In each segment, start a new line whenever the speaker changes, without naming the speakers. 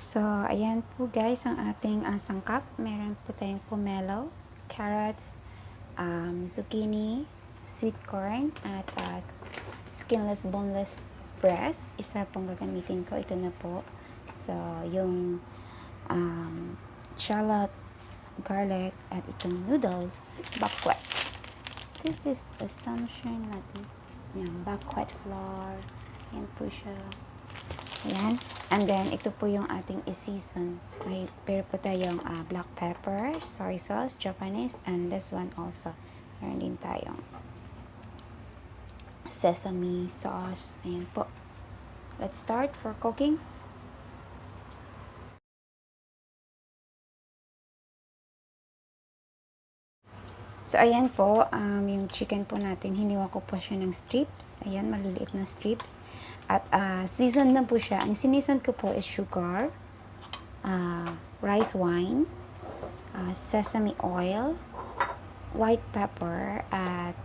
So, ayan po guys ang ating sangkap. Meron po tayong pomelo, carrots, zucchini, sweet corn, at skinless, boneless breast. Isa pong gagamitin ko. Ito na po. So, yung shallot, garlic, at itong noodles, buckwheat. This is assumption natin. Yan, buckwheat flour. Yan po siya. Ayan. And then, ito po yung ating i-season. May pero po tayong black pepper, soy sauce, Japanese, and this one also. Meron din tayong sesame sauce. Ayan po. Let's start for cooking. So, ayan po, yung chicken po natin, hiniwa ko po siya ng strips. Ayan, maliliit na strips. At seasoned na po siya. Ang sinison ko po is sugar, rice wine, sesame oil, white pepper, at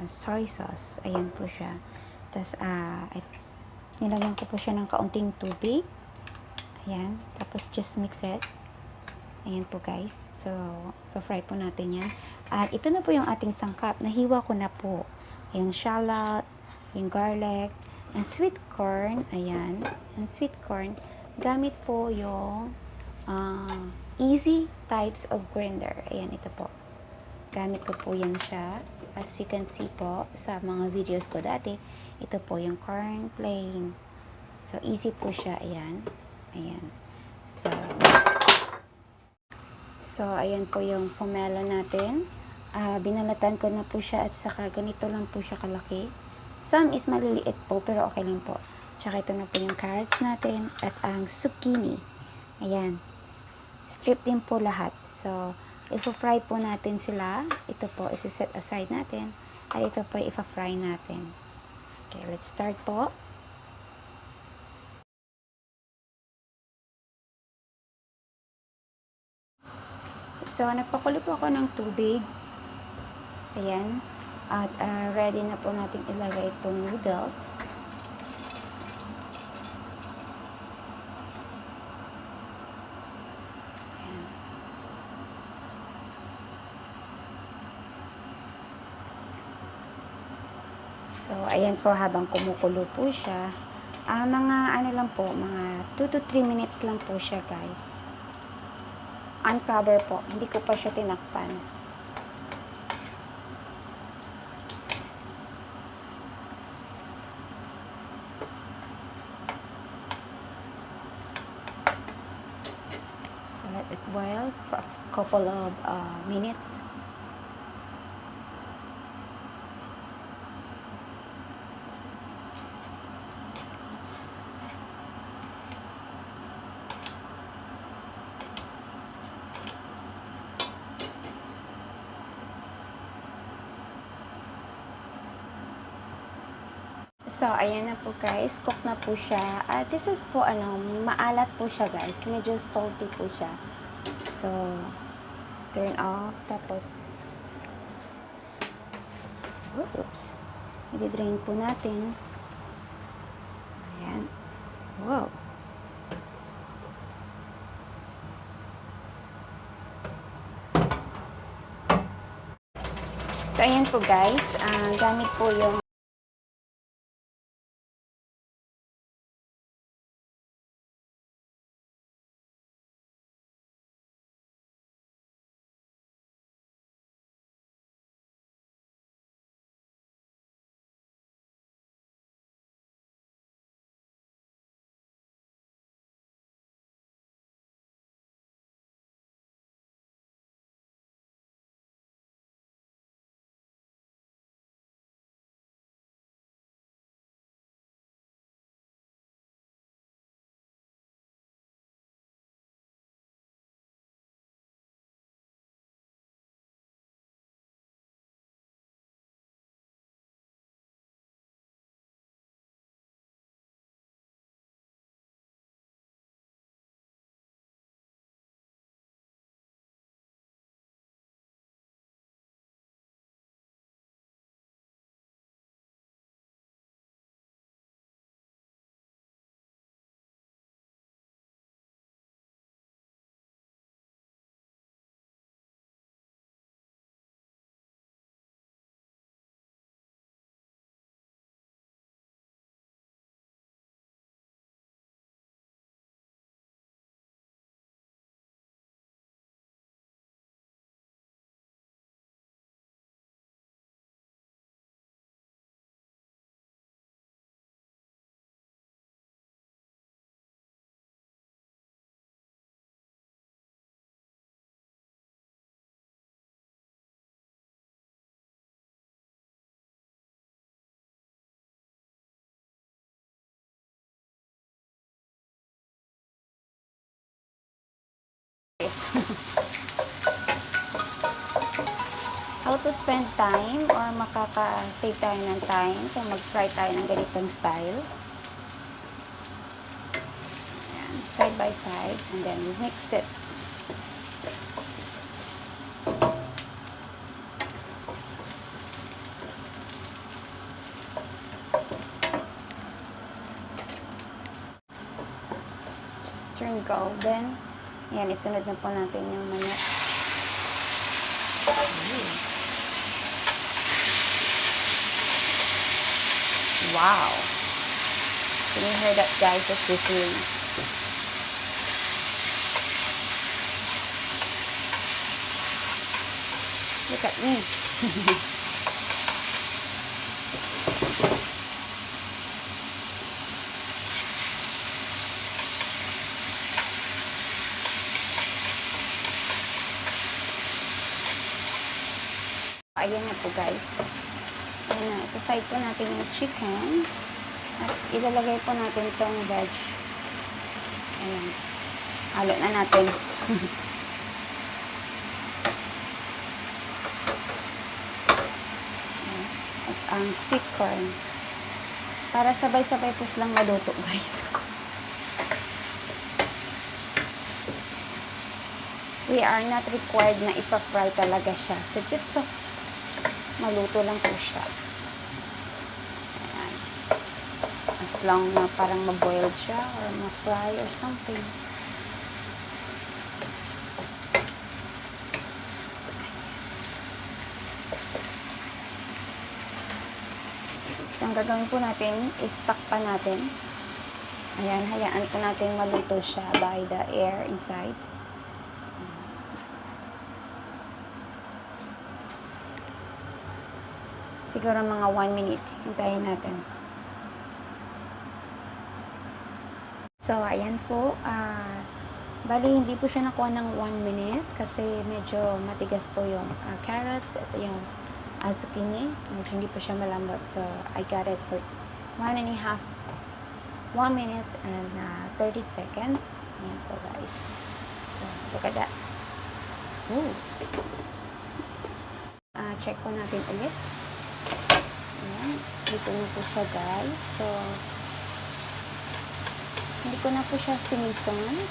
soy sauce. Ayan po siya. Tapos, nilagyan ko po siya ng kaunting tubig. Ayan. Tapos, just mix it. Ayan po guys. So, fry po natin yan. At ito na po yung ating sangkap. Nahiwa ko na po. Yung shallot, yung garlic, ang sweet corn. Ayan. Ang sweet corn. Gamit po yung easy types of grinder. Ayan, ito po. Gamit ko po yan siya. As you can see po sa mga videos ko dati, ito po yung corn plain. So, easy po siya. Ayan. Ayan. So, ayan po yung pomelo natin. Binalatan ko na po siya at saka ganito lang po siya kalaki. Some is maliliit po pero okay lang po. Tsaka ito na po yung carrots natin at ang zucchini. Ayan. Strip din po lahat. So, i-fry po natin sila. Ito po, isi-set aside natin. At ito po, i-fry natin. Okay, let's start po. So, nagpakulo po ako ng tubig. Ayan. At ready na po natin ilagay itong noodles. Ayan. So, ayan po habang kumukulo po siya. Mga ano lang po, mga 2 to 3 minutes lang po siya guys. Uncover po. Hindi ko pa siya tinakpan. So, let it boil for a couple of minutes. So, ayan na po guys. Cook na po siya. This is po, maalat po siya guys. Medyo salty po siya. So, turn off. Tapos, oops. I-drain po natin. Ayan. Wow. So, ayan po guys. Gamit po yung to spend time or makaka-save tayo ng time kung mag-fry tayo ng ganitong style. Ayan, side by side, and then mix it. Turn golden. Ayan, isunod na po natin yung manok. Wow! Can you hear that, guys? It's whistling. Look at me. Ayan na po, guys. Ayan na. Isa-side po natin yung chicken. At ilalagay po natin itong veg. Ayan. Halo na natin. At ang sweet corn. Para sabay-sabay po silang maluto, guys. We are not required na ipa-fry talaga siya. So, just so maluto lang po siya. Ayan. As long na parang ma-boiled siya or ma-fry or something. So, ang gagawin po natin is takpan natin. Ayan, hayaan po natin maluto siya by the air inside. Siguro mga 1 minute. Hintayin natin. So, ayan po. Bali, hindi po siya nakuha ng 1 minute kasi medyo matigas po yung carrots at yung zucchini. Hindi po siya malambot. So, I got it for 1 minutes and 30 seconds. Ayan po, guys. So, look at that. Ooh. Check po natin ulit. Ayan, dito na po siya, guys. So, hindi ko na po siya sinison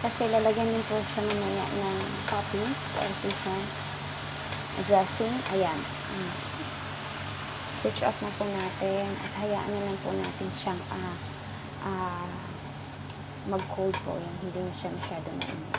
kasi lalagyan din po siya mamaya ng toppings or season dressing. Ayan. Switch off na po natin at hayaan na lang po natin siyang mag-cold po. Yan, hindi na siya masyado mainit.